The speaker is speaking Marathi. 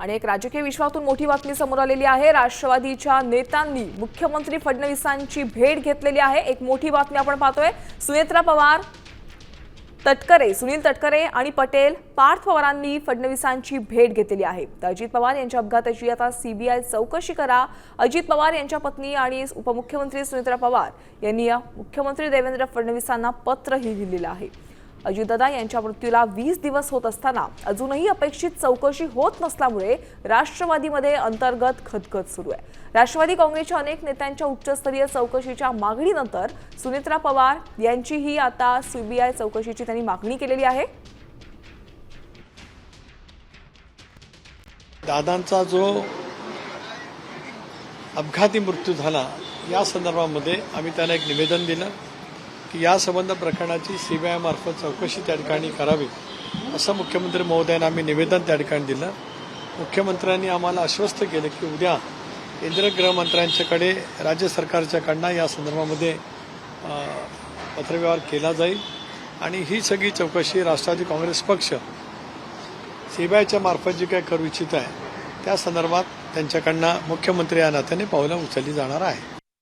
आणि एक राजकीय विश्वातून मोठी बातमी समोर आलेली आहे। राष्ट्रवादीच्या नेत्यांनी मुख्यमंत्री फडणवीसांची भेट घेतलेली आहे। एक मोठी बातमी आपण पाहतोय। सुनेत्रा पवार, सुनील तटकरे आणि पटेल, पार्थ पवारांनी फडणवीसांची भेट घेतलेली आहे। अजित पवार यांच्या अपघाताची आता सीबीआय चौकशी करा। अजित पवार यांच्या पत्नी आणि उपमुख्यमंत्री सुनेत्रा पवार यांनी मुख्यमंत्री देवेंद्र फडणवीसांना पत्रही लिहिलेलं आहे। अजितदादा यांच्या मृत्यूला 20 दिवस होत असताना अजूनही अपेक्षित चौकशी होत नसल्यामुळे राष्ट्रवादीमध्ये अंतर्गत खदखद सुरू आहे। राष्ट्रवादी काँग्रेसच्या अनेक नेत्यांच्या उच्चस्तरीय चौकशीच्या मागणीनंतर सुनेत्रा पवार यांचीही आता सीबीआय चौकशीची त्यांनी मागणी केलेली आहे। दादांचा जो अपघाती मृत्यू झाला या संदर्भामध्ये आम्ही त्यांना एक निवेदन दिलं की या संबंध प्रकरणाची सीबीआय मार्फत चौकशी त्या ठिकाणी करावी असं मुख्यमंत्री महोदयांना आम्ही निवेदन त्या ठिकाणी दिलं। मुख्यमंत्र्यांनी आम्हाला आश्वस्त केलं की उद्या केंद्रीय गृहमंत्र्यांच्याकडे राज्य सरकारच्याकडनं या संदर्भामध्ये पत्रव्यवहार केला जाईल आणि ही सगळी चौकशी राष्ट्रवादी काँग्रेस पक्ष सीबीआयच्या मार्फत जी काही करू इच्छित आहे त्या संदर्भात त्यांच्याकडनं मुख्यमंत्री या नात्याने पावलं उचलली जाणार आहे।